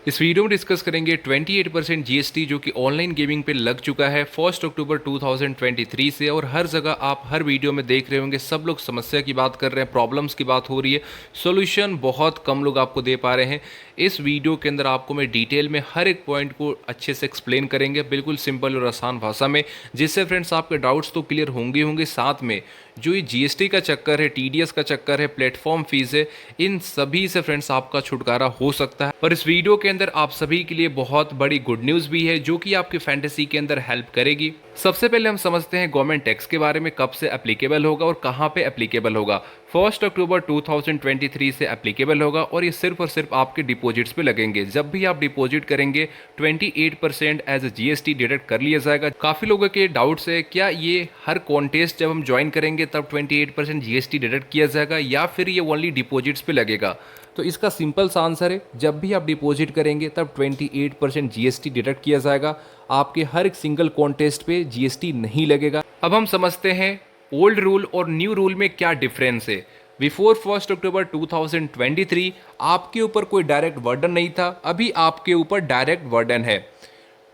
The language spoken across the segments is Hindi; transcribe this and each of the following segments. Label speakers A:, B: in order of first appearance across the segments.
A: इस वीडियो में डिस्कस करेंगे 28% जीएसटी जो कि ऑनलाइन गेमिंग पे लग चुका है 1 अक्टूबर 2023 से। और हर जगह आप हर वीडियो में देख रहे होंगे सब लोग समस्या की बात कर रहे हैं, प्रॉब्लम्स की बात हो रही है, सॉल्यूशन बहुत कम लोग आपको दे पा रहे हैं। इस वीडियो के अंदर आपको मैं डिटेल में हर एक पॉइंट को अच्छे से एक्सप्लेन करेंगे, बिल्कुल सिंपल और आसान भाषा में, जिससे फ्रेंड्स आपके डाउट्स तो क्लियर होंगे होंगे। साथ में जो ये जीएसटी का चक्कर है, टीडीएस का चक्कर है, प्लेटफॉर्म फीस है, इन सभी से फ्रेंड्स आपका छुटकारा हो सकता है। और इस वीडियो के अंदर आप सभी के लिए बहुत बड़ी गुड न्यूज़ भी है जो कि आपकी फैंटेसी के अंदर हेल्प करेगी। सबसे पहले हम समझते हैं गवर्नमेंट टैक्स के बारे में, कब से एप्लीकेबल होगा और कहां पे एप्लीकेबल होगा। 1 अक्टूबर 2023 से एप्लीकेबल होगा और ये सिर्फ और सिर्फ आपके डिपॉजिट्स पे लगेंगे। जब भी आप डिपॉजिट करेंगे 28% एज ए जीएसटी डिडक्ट कर लिया जाएगा। काफ़ी लोगों के डाउट्स है, क्या ये हर कॉन्टेस्ट जब हम ज्वाइन करेंगे तब 28% जीएसटी डिडक्ट किया जाएगा या फिर ये ओनली डिपॉजिट्स पे लगेगा? तो इसका सिंपल सा आंसर है, जब भी आप डिपॉजिट करेंगे तब 28% जीएसटी डिडक्ट किया जाएगा। आपके हर एक सिंगल कॉन्टेस्ट पे जीएसटी नहीं लगेगा। अब हम समझते हैं ओल्ड रूल और न्यू रूल में क्या डिफरेंस है। बिफोर 1 अक्टूबर 2023 आपके ऊपर कोई डायरेक्ट बर्डन नहीं था, अभी आपके ऊपर डायरेक्ट बर्डन है।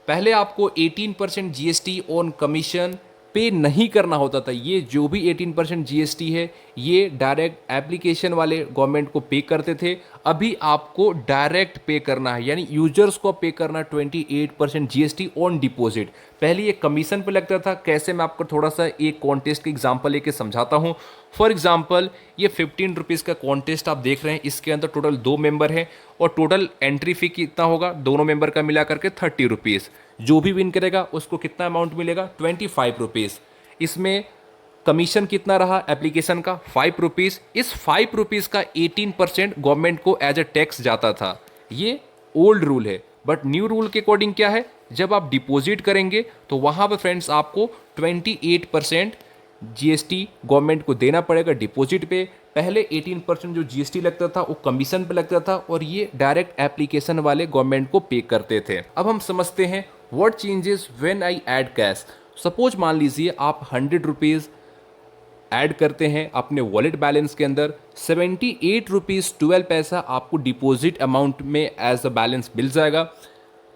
A: पहले आपको 18% जीएसटी ऑन कमीशन पे नहीं करना होता था। ये जो भी 18% जीएसटी है ये डायरेक्ट एप्लीकेशन वाले गवर्नमेंट को पे करते थे, अभी आपको डायरेक्ट पे करना है, यानी यूजर्स को पे करना 28% जीएसटी ऑन डिपॉजिट। पहले ये कमीशन पे लगता था। कैसे, मैं आपको थोड़ा सा एक कॉन्टेस्ट का एग्जांपल लेके समझाता हूँ। फॉर एग्जांपल ये 15 रुपीज़ का कॉन्टेस्ट आप देख रहे हैं, इसके अंदर टोटल 2 मेंबर हैं और टोटल एंट्री फी कितना होगा दोनों मेंबर का मिला करके 30 रुपीज़। जो भी विन करेगा उसको कितना अमाउंट मिलेगा, 25 रुपीज़। इसमें कमीशन कितना रहा एप्लीकेशन का, 5 रुपीज़। इस 5 रुपीज़ का 18% गवर्नमेंट को एज अ टैक्स जाता था। ये ओल्ड रूल है। बट न्यू रूल के अकॉर्डिंग क्या है, जब आप डिपॉजिट करेंगे तो वहाँ पर फ्रेंड्स आपको 28% जीएसटी गवर्नमेंट को देना पड़ेगा डिपॉजिट पे। पहले 18% जो जीएसटी लगता था वो कमीशन पे लगता था और ये डायरेक्ट एप्लीकेशन वाले गवर्नमेंट को पे करते थे। अब हम समझते हैं what changes when I add cash. Suppose मान लीजिए आप 100 रुपीज़ ऐड करते हैं अपने वॉलेट बैलेंस के अंदर, 78 रुपीज़ 12 पैसा आपको डिपॉजिट अमाउंट में एज अ बैलेंस मिल जाएगा।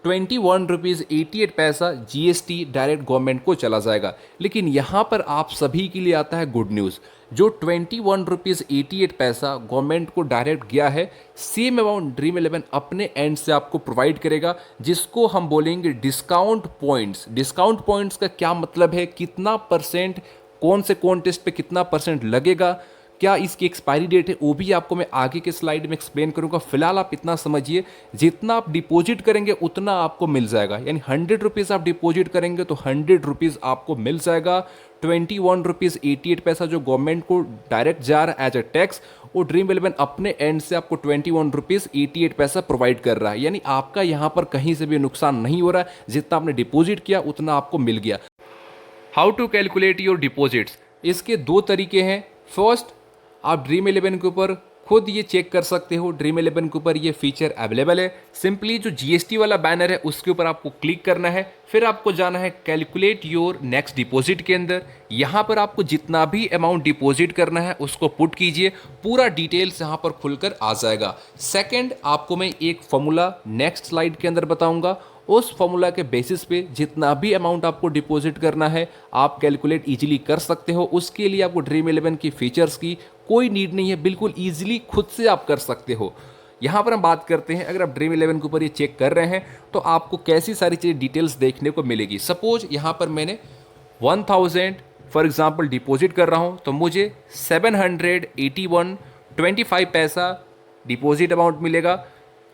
A: 21 रुपीज़ 88 पैसा जीएसटी डायरेक्ट गवर्नमेंट को चला जाएगा। लेकिन यहाँ पर आप सभी के लिए आता है गुड न्यूज़। जो 21 रुपीज़ 88 पैसा गवर्नमेंट को डायरेक्ट गया है, सेम अमाउंट ड्रीम 11 अपने एंड से आपको प्रोवाइड करेगा, जिसको हम बोलेंगे डिस्काउंट पॉइंट्स। डिस्काउंट पॉइंट्स का क्या मतलब है, कितना परसेंट कौन से कॉन्टेस्ट पे कितना परसेंट लगेगा, क्या इसकी एक्सपायरी डेट है, वो भी आपको मैं आगे के स्लाइड में एक्सप्लेन करूंगा। फिलहाल आप इतना समझिए, जितना आप डिपॉजिट करेंगे उतना आपको मिल जाएगा। यानी 100 रुपीज़ आप डिपॉजिट करेंगे तो 100 रुपीज़ आपको मिल जाएगा। 21 रुपीज़ 88 पैसा जो गवर्नमेंट को डायरेक्ट जा रहा है एज अ टैक्स, वो ड्रीम 11 अपने एंड से आपको 21 रुपीज़ 88 पैसा प्रोवाइड कर रहा है। यानी आपका यहाँ पर कहीं से भी नुकसान नहीं हो रहा है, जितना आपने डिपॉजिट किया उतना आपको मिल गया। How to calculate your deposits, इसके 2 तरीके हैं। फर्स्ट, आप ड्रीम 11 के ऊपर खुद ये चेक कर सकते हो। ड्रीम 11 के ऊपर ये फीचर अवेलेबल है। सिंपली जो जीएसटी वाला बैनर है उसके ऊपर आपको क्लिक करना है, फिर आपको जाना है कैलकुलेट योर नेक्स्ट डिपॉजिट के अंदर। यहाँ पर आपको जितना भी अमाउंट डिपॉजिट करना है उसको पुट कीजिए, पूरा डिटेल्स यहाँ पर खुलकर आ जाएगा। सेकंड, आपको मैं एक फॉर्मूला नेक्स्ट स्लाइड के अंदर बताऊंगा, उस फॉर्मूला के बेसिस पे जितना भी अमाउंट आपको डिपॉजिट करना है आप कैलकुलेट इजीली कर सकते हो। उसके लिए आपको ड्रीम 11 की फीचर्स की कोई नीड नहीं है, बिल्कुल इजीली खुद से आप कर सकते हो। यहाँ पर हम बात करते हैं, अगर आप ड्रीम 11 के ऊपर ये चेक कर रहे हैं तो आपको कैसी सारी चीज़ें डिटेल्स देखने को मिलेगी। सपोज यहाँ पर मैंने 1000 फॉर एग्जाम्पल डिपॉजिट कर रहा हूँ तो मुझे 781.25 पैसा डिपॉजिट अमाउंट मिलेगा।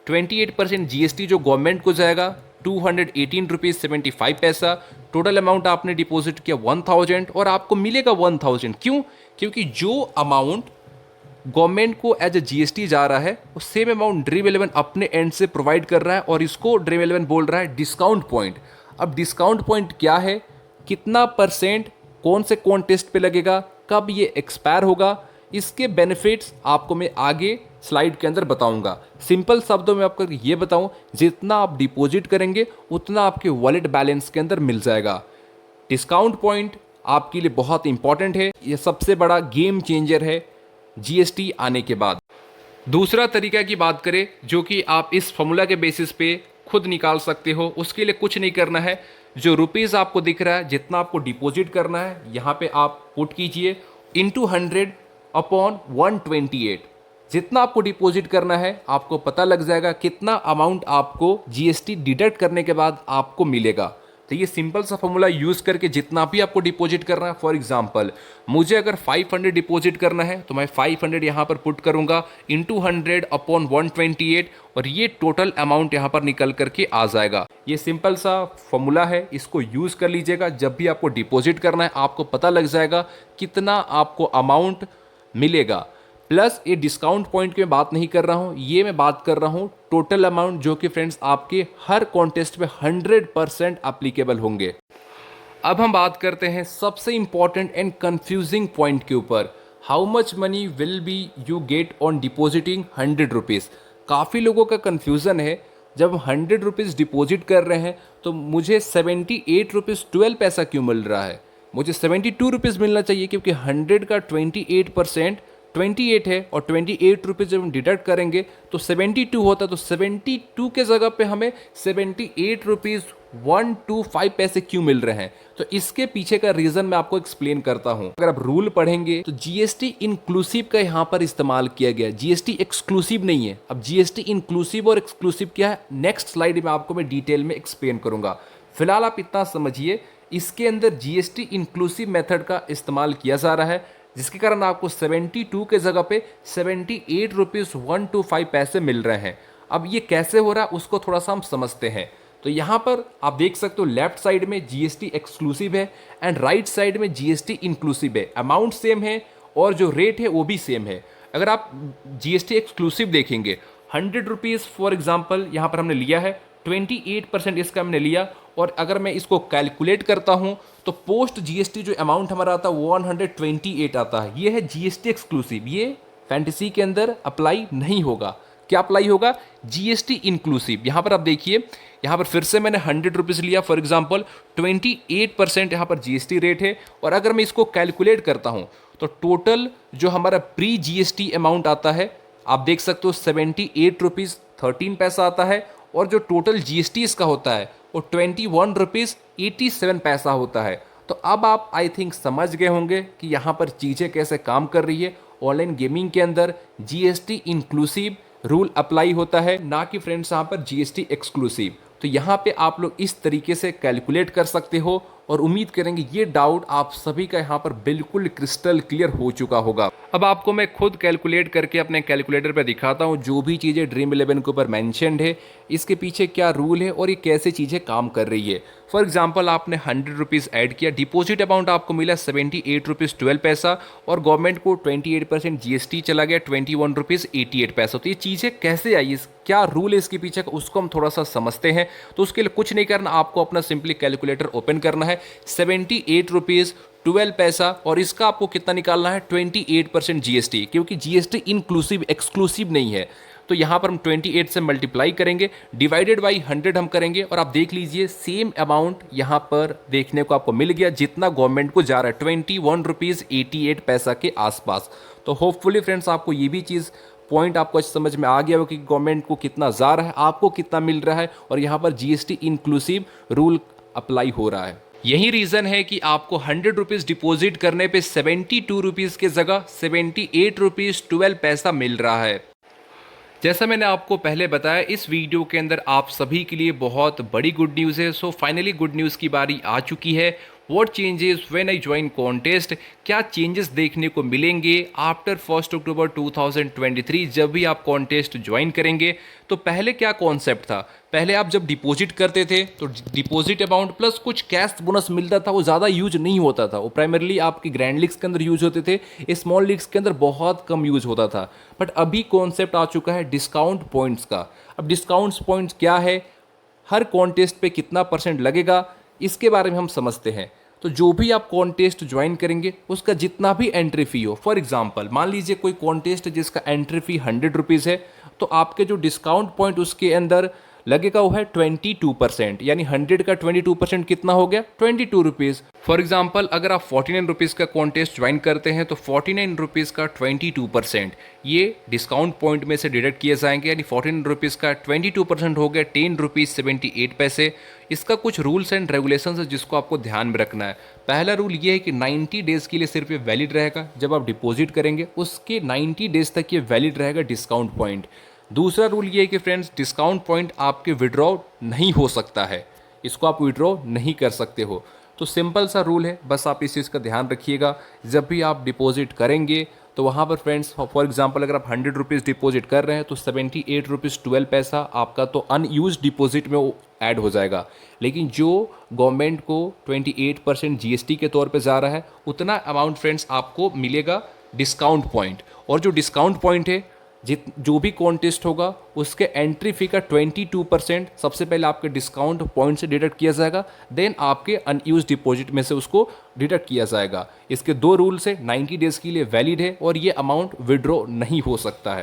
A: 28% जीएसटी जो गवर्नमेंट को जाएगा 218 रुपीज़ 75 पैसा। टोटल अमाउंट आपने डिपॉजिट किया 1000 और आपको मिलेगा 1000। क्यों? क्योंकि जो अमाउंट गवर्नमेंट को एज ए जीएसटी जा रहा है वो सेम अमाउंट ड्रीम 11 अपने एंड से प्रोवाइड कर रहा है और इसको ड्रीम 11 बोल रहा है डिस्काउंट पॉइंट। अब डिस्काउंट पॉइंट क्या है, कितना परसेंट कौन से कॉन्टेस्ट पे लगेगा, कब ये एक्सपायर होगा, इसके बेनिफिट्स आपको मैं आगे स्लाइड के अंदर बताऊंगा। सिंपल शब्दों में आपको ये बताऊं, जितना आप डिपॉजिट करेंगे उतना आपके वॉलेट बैलेंस के अंदर मिल जाएगा। डिस्काउंट पॉइंट आपके लिए बहुत इंपॉर्टेंट है, ये सबसे बड़ा गेम चेंजर है जीएसटी आने के बाद। दूसरा तरीका की बात करें जो कि आप इस फॉर्मूला के बेसिस पे खुद निकाल सकते हो, उसके लिए कुछ नहीं करना है। जो रुपीज़ आपको दिख रहा है, जितना आपको डिपॉजिट करना है यहाँ पे आप पुट कीजिए इंटू 100 अपॉन 128। जितना आपको डिपॉजिट करना है आपको पता लग जाएगा कितना अमाउंट आपको जीएसटी डिडक्ट करने के बाद आपको मिलेगा। तो ये सिंपल सा फॉर्मूला यूज़ करके जितना भी आपको डिपॉजिट करना है, फॉर एग्जांपल मुझे अगर 500 डिपॉजिट करना है तो मैं 500 यहाँ पर पुट करूँगा इंटू 100 अपॉन 128 और ये टोटल अमाउंट यहाँ पर निकल करके आ जाएगा। ये सिंपल सा फॉर्मूला है, इसको यूज़ कर लीजिएगा। जब भी आपको डिपॉजिट करना है आपको पता लग जाएगा कितना आपको अमाउंट मिलेगा। प्लस ये डिस्काउंट पॉइंट की मैं बात नहीं कर रहा हूँ, ये मैं बात कर रहा हूँ टोटल अमाउंट जो कि फ्रेंड्स आपके हर कॉन्टेस्ट में 100% अप्लीकेबल होंगे। अब हम बात करते हैं सबसे इंपॉर्टेंट एंड कंफ्यूजिंग पॉइंट के ऊपर, how much money will be you get on depositing 100 rupees. काफ़ी लोगों का कन्फ्यूज़न है, जब 100 रुपीज़ डिपॉजिट कर रहे हैं तो मुझे 78 रुपीज़ 12 पैसा क्यों मिल रहा है। मुझे 72 रुपीज़ मिलना चाहिए क्योंकि 100 का 28% 28 है और 28 रुपीज़ जब हम डिडक्ट करेंगे तो 72 होता है। तो 72 के जगह पे हमें 78 रुपीज़ 125 पैसे क्यों मिल रहे हैं। तो इसके पीछे का रीज़न मैं आपको एक्सप्लेन करता हूं। अगर आप रूल पढ़ेंगे तो जीएसटी इंक्लूसिव का यहां पर इस्तेमाल किया गया, जीएसटी एक्सक्लूसिव नहीं है। अब जीएसटी इंक्लूसिव और एक्सक्लूसिव क्या है नेक्स्ट स्लाइड में आपको मैं डिटेल में एक्सप्लेन करूंगा। फिलहाल आप इतना समझिए, इसके अंदर जीएसटी इंक्लूसिव मेथड का इस्तेमाल किया जा रहा है, जिसके कारण आपको 72 के जगह पे 78 रुपीज़ 125 पैसे मिल रहे हैं। अब ये कैसे हो रहा है उसको थोड़ा सा हम समझते हैं। तो यहाँ पर आप देख सकते हो लेफ्ट साइड में जीएसटी एक्सक्लूसिव है एंड राइट साइड में जीएसटी इंक्लूसिव है। अमाउंट सेम है और जो रेट है वो भी सेम है। अगर आप जीएसटी एक्सक्लूसिव देखेंगे 100 रुपीज़ फॉर एग्जाम्पल यहाँ पर हमने लिया है, 28% इसका हमने लिया और अगर मैं इसको कैलकुलेट करता हूं तो पोस्ट जीएसटी जो अमाउंट हमारा आता है 128 आता है। ये है जीएसटी एक्सक्लूसिव, ये फैंटेसी के अंदर अप्लाई नहीं होगा। क्या अप्लाई होगा? GST inclusive. यहां पर आप देखिए, यहां पर फिर से मैंने 100 रुपीज़ लिया फॉर एग्जाम्पल, 28% यहां पर जीएसटी रेट है और अगर मैं इसको कैलकुलेट करता हूं तो टोटल जो हमारा प्री जीएसटी अमाउंट आता है आप देख सकते हो 78 रुपीज़ 13 पैसा आता है और जो टोटल जीएसटी इसका होता है वो 21 रुपीज़ 87 पैसा होता है। तो अब आप आई थिंक समझ गए होंगे कि यहाँ पर चीज़ें कैसे काम कर रही है। ऑनलाइन गेमिंग के अंदर जीएसटी इंक्लूसिव रूल अप्लाई होता है, ना कि फ्रेंड्स यहाँ पर जीएसटी एक्सक्लूसिव। तो यहाँ पे आप लोग इस तरीके से कैलकुलेट कर सकते हो और उम्मीद करेंगे ये डाउट आप सभी का यहाँ पर बिल्कुल क्रिस्टल क्लियर हो चुका होगा। अब आपको मैं खुद कैलकुलेट करके अपने कैलकुलेटर पे दिखाता हूँ जो भी चीज़ें ड्रीम 11 के ऊपर मैंशनड है, इसके पीछे क्या रूल है और ये कैसे चीज़ें काम कर रही है। फॉर एग्जाम्पल आपने 100 रुपीज़ ऐड किया, डिपॉजिट अमाउंट आपको मिला 78 रुपीज़ 12 पैसा और गवर्नमेंट को 28% जीएसटी चला गया 21 रुपीज़ 88 पैसा। तो ये चीज़ें कैसे आई, क्या रूल है इसके पीछे का, उसको हम थोड़ा सा समझते हैं। तो उसके लिए कुछ नहीं करना, आपको अपना सिंपली कैलकुलेटर ओपन करना है, 78 रुपीज़ 12 पैसा और इसका आपको कितना निकालना है 28% जीएसटी, क्योंकि जीएसटी इंक्लूसिव एक्सक्लूसिव नहीं है। तो यहाँ पर हम 28 से मल्टीप्लाई करेंगे, डिवाइडेड बाई 100 हम करेंगे और आप देख लीजिए सेम अमाउंट यहाँ पर देखने को आपको मिल गया जितना गवर्नमेंट को जा रहा है 21 रुपीज़ 88 पैसा के आसपास। तो होपफुली फ्रेंड्स आपको ये भी चीज़ पॉइंट आपको समझ में आ गया हो कि गवर्नमेंट को कितना जा रहा है, आपको कितना मिल रहा है और यहाँ पर जीएसटी इंक्लूसिव रूल अप्लाई हो रहा है। यही रीज़न है कि आपको 100 रुपीज़ डिपॉजिट करने पे 72 रुपीज़ के जगह 78 रुपीज़ 12 पैसा मिल रहा है। जैसा मैंने आपको पहले बताया, इस वीडियो के अंदर आप सभी के लिए बहुत बड़ी गुड न्यूज़ है। सो फाइनली गुड न्यूज़ की बारी आ चुकी है। What changes when I join contest, क्या चेंजेस देखने को मिलेंगे आफ्टर 1 अक्टूबर 2023 जब भी आप कॉन्टेस्ट ज्वाइन करेंगे। तो पहले क्या कॉन्सेप्ट था, पहले आप जब डिपॉजिट करते थे तो डिपॉजिट अमाउंट प्लस कुछ कैश बोनस मिलता था, वो ज़्यादा यूज नहीं होता था। वो प्राइमरली आपकी ग्रैंड लीग्स के अंदर यूज होते थे, स्मॉल लीग्स के अंदर बहुत कम यूज होता था। बट अभी कॉन्सेप्ट आ चुका है डिस्काउंट पॉइंट्स का। अब डिस्काउंट्स पॉइंट्स क्या है, हर कॉन्टेस्ट पे कितना % लगेगा, इसके बारे में हम समझते हैं। तो जो भी आप कॉन्टेस्ट ज्वाइन करेंगे उसका जितना भी एंट्री फी हो, फॉर एग्जांपल मान लीजिए कोई कॉन्टेस्ट जिसका एंट्री फी 100 रुपीज़ है, तो आपके जो डिस्काउंट पॉइंट उसके अंदर लगेगा वो है 22%, यानी 100 का 22% कितना हो गया 22 रुपीज़। फॉर एग्जाम्पल अगर आप 49 रुपीज़ का कॉन्टेस्ट ज्वाइन करते हैं तो 49 रुपीज़ का 22% ये डिस्काउंट पॉइंट में से डिडक्ट किए जाएंगे, यानी 49 रुपीज़ का 22% हो गया 10 रुपीज़ 78 पैसे। इसका कुछ रूल्स एंड रेगुलेशंस है जिसको आपको ध्यान में रखना है। पहला रूल ये है कि 90 डेज़ के लिए सिर्फ ये वैलिड रहेगा, जब आप डिपॉजिट करेंगे उसके 90 डेज़ तक ये वैलिड रहेगा डिस्काउंट पॉइंट। दूसरा रूल ये है कि फ्रेंड्स डिस्काउंट पॉइंट आपके विड्रॉ नहीं हो सकता है, इसको आप विड्रॉ नहीं कर सकते हो। तो सिंपल सा रूल है, बस आप इस चीज़ का ध्यान रखिएगा। जब भी आप डिपॉजिट करेंगे तो वहाँ पर फ्रेंड्स फॉर एग्जांपल अगर आप 100 रुपीज़ डिपॉजिट कर रहे हैं तो 78 रुपीज़ 12 पैसा आपका तो अनयूज डिपॉजिट में वो ऐड हो जाएगा। लेकिन जो गवर्नमेंट को 28% जीएसटी के तौर पे जा रहा है उतना अमाउंट फ्रेंड्स आपको मिलेगा डिस्काउंट पॉइंट। और जो डिस्काउंट पॉइंट है जो भी कॉन्टेस्ट होगा उसके एंट्री फी का 22% सबसे पहले आपके डिस्काउंट पॉइंट से डिडक्ट किया जाएगा, देन आपके अनयूज डिपॉजिट में से उसको डिडक्ट किया जाएगा। इसके दो रूल्स है, 90 डेज़ के लिए वैलिड है और ये अमाउंट विड्रॉ नहीं हो सकता है।